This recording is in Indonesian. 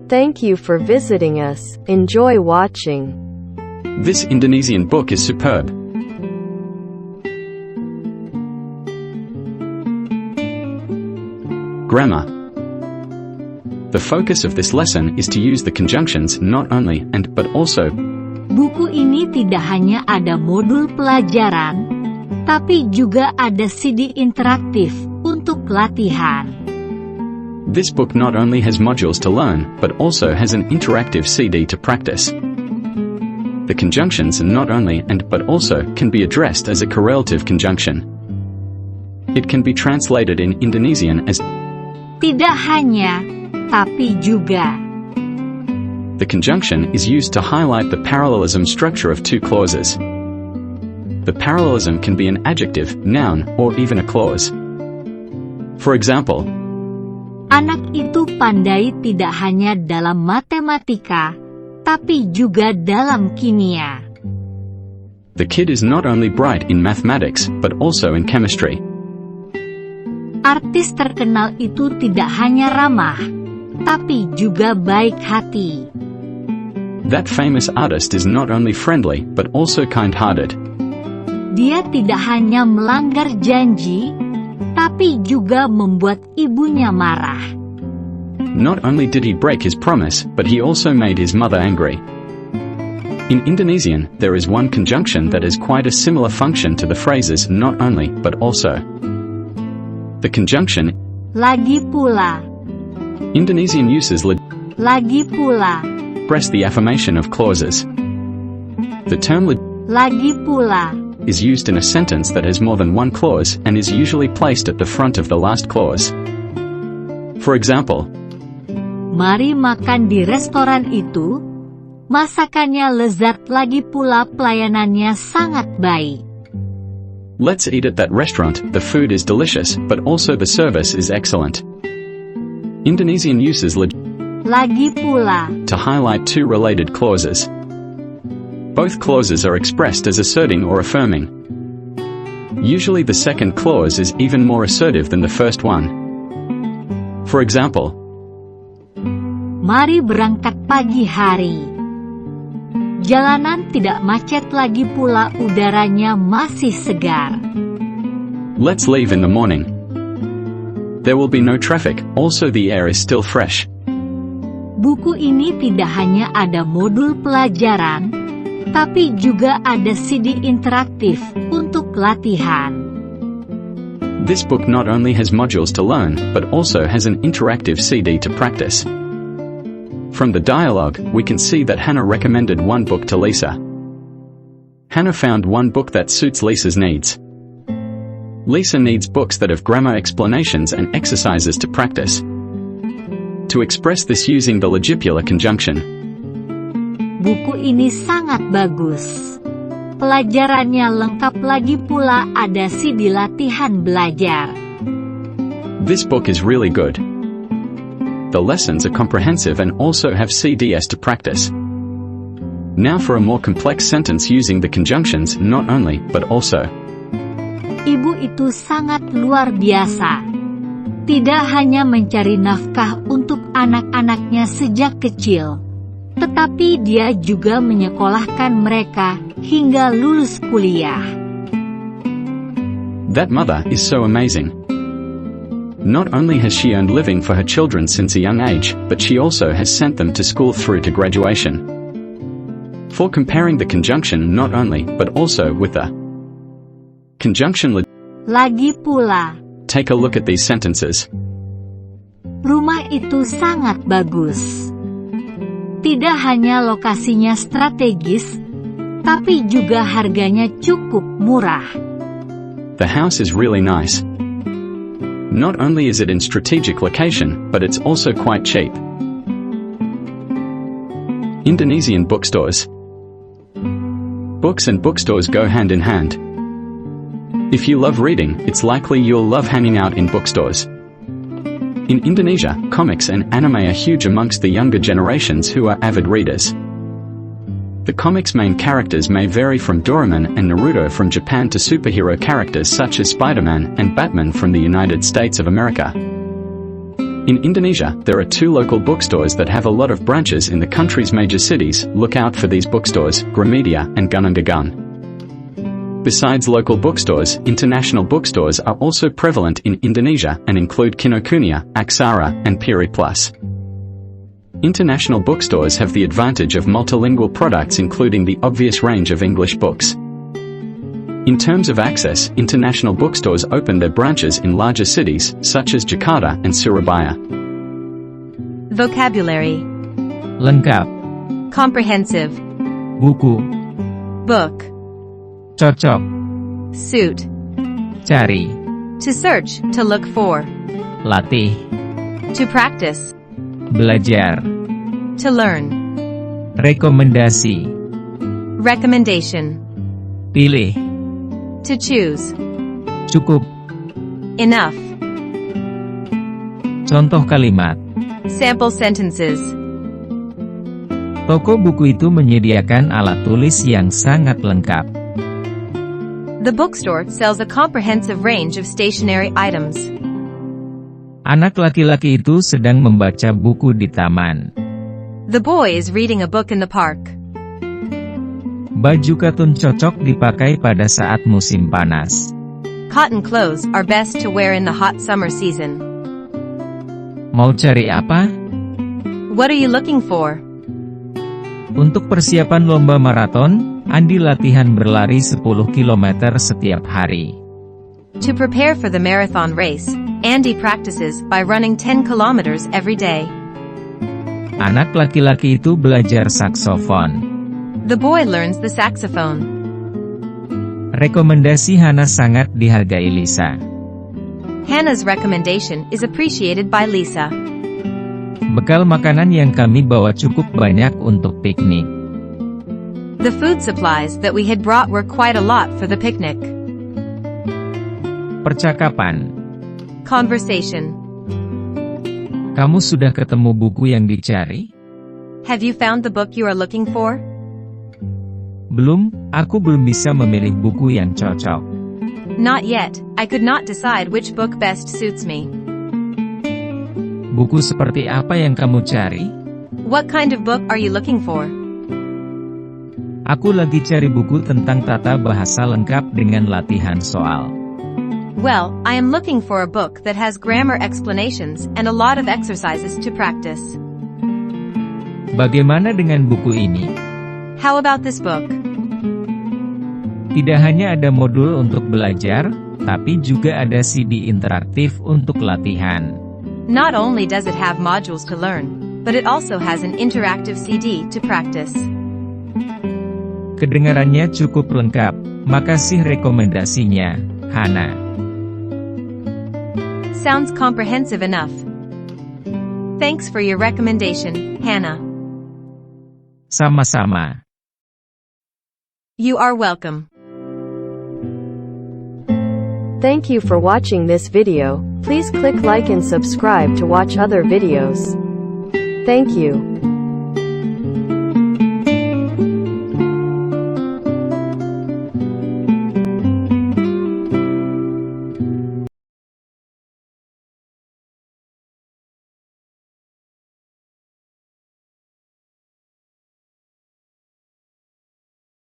Thank you for visiting us. Enjoy watching. This Indonesian book is superb. Grammar. The focus of this lesson is to use the conjunctions not only and but also. Buku ini tidak hanya ada modul pelajaran, tapi juga ada CD interaktif untuk latihan. This book not only has modules to learn, but also has an interactive CD to practice. The conjunctions not only and but also can be addressed as a correlative conjunction. It can be translated in Indonesian as tidak hanya, tapi juga. The conjunction is used to highlight the parallelism structure of two clauses. The parallelism can be an adjective, noun, or even a clause. For example, anak itu pandai tidak hanya dalam matematika, tapi juga dalam kimia. The kid is not only bright in mathematics, but also in chemistry. Artis terkenal itu tidak hanya ramah, tapi juga baik hati. That famous artist is not only friendly, but also kind-hearted. Dia tidak hanya melanggar janji, tapi juga membuat ibunya marah. Not only did he break his promise, but he also made his mother angry. In Indonesian, there is one conjunction that has quite a similar function to the phrases not only, but also. The conjunction lagi pula. Indonesian uses lagi pula express the affirmation of clauses. The term lagi pula is used in a sentence that has more than one clause and is usually placed at the front of the last clause. For example, mari makan di restoran itu, masakannya lezat lagi pula pelayanannya sangat baik. Let's eat at that restaurant, the food is delicious, but also the service is excellent. Indonesian uses lagi pula to highlight two related clauses. Both clauses are expressed as asserting or affirming. Usually the second clause is even more assertive than the first one. For example, mari berangkat pagi hari. Jalanan tidak macet lagi pula udaranya masih segar. Let's leave in the morning. There will be no traffic, also the air is still fresh. Buku ini tidak hanya ada modul pelajaran, tapi juga ada CD interaktif untuk latihan. This book not only has modules to learn, but also has an interactive CD to practice. From the dialogue, we can see that Hana recommended one book to Lisa. Hana found one book that suits Lisa's needs. Lisa needs books that have grammar explanations and exercises to practice. To express this using the legipular conjunction. Buku ini sangat bagus. Pelajarannya lengkap lagi pula ada CD latihan belajar. This book is really good. The lessons are comprehensive and also have CDs to practice. Now for a more complex sentence using the conjunctions not only, but also. Ibu itu sangat luar biasa. Tidak hanya mencari nafkah untuk anak-anaknya sejak kecil, tetapi dia juga menyekolahkan mereka hingga lulus kuliah. That mother is so amazing. Not only has she earned living for her children since a young age, but she also has sent them to school through to graduation. For comparing the conjunction not only, but also with the conjunction lagi pula, take a look at these sentences. Rumah itu sangat bagus. Tidak hanya lokasinya strategis, tapi juga harganya cukup murah. The house is really nice. Not only is it in strategic location, but it's also quite cheap. Indonesian bookstores. Books and bookstores go hand in hand. If you love reading, it's likely you'll love hanging out in bookstores. In Indonesia, comics and anime are huge amongst the younger generations who are avid readers. The comics' main characters may vary from Doraemon and Naruto from Japan to superhero characters such as Spider-Man and Batman from the United States of America. In Indonesia, there are 2 local bookstores that have a lot of branches in the country's major cities. Look out for these bookstores, Gramedia and Dengan. Besides local bookstores, international bookstores are also prevalent in Indonesia and include Kinokuniya, Aksara, and Piri Plus. International bookstores have the advantage of multilingual products including the obvious range of English books. In terms of access, international bookstores open their branches in larger cities, such as Jakarta and Surabaya. Vocabulary. Lengkap. Comprehensive. Buku. Book. Cocok. Suit. Cari. To search, to look for. Latih. To practice. Belajar. To learn. Rekomendasi. Recommendation. Pilih. To choose. Cukup. Enough. Contoh kalimat. Sample sentences. Toko buku itu menyediakan alat tulis yang sangat lengkap. The bookstore sells a comprehensive range of stationery items. Anak laki-laki itu sedang membaca buku di taman. The boy is reading a book in the park. Baju katun cocok dipakai pada saat musim panas. Cotton clothes are best to wear in the hot summer season. Mau cari apa? What are you looking for? Untuk persiapan lomba maraton, Andi latihan berlari 10 km setiap hari. To prepare for the marathon race, Andy practices by running 10 kilometers every day. Anak laki-laki itu belajar saksofon. The boy learns the saxophone. Rekomendasi Hana sangat dihargai Lisa. Hannah's recommendation is appreciated by Lisa. Bekal makanan yang kami bawa cukup banyak untuk piknik. The food supplies that we had brought were quite a lot for the picnic. Percakapan. Conversation. Kamu sudah ketemu buku yang dicari? Have you found the book you are looking for? Belum, aku belum bisa memilih buku yang cocok. Not yet, I could not decide which book best suits me. Buku seperti apa yang kamu cari? What kind of book are you looking for? Aku lagi cari buku tentang tata bahasa lengkap dengan latihan soal. Well, I am looking for a book that has grammar explanations and a lot of exercises to practice. Bagaimana dengan buku ini? How about this book? Tidak hanya ada modul untuk belajar, tapi juga ada CD interaktif untuk latihan. Not only does it have modules to learn, but it also has an interactive CD to practice. Kedengarannya cukup lengkap, makasih rekomendasinya, Hana. Sounds comprehensive enough. Thanks for your recommendation, Hannah. Sama-sama. You are welcome. Thank you for watching this video. Please click like and subscribe to watch other videos. Thank you.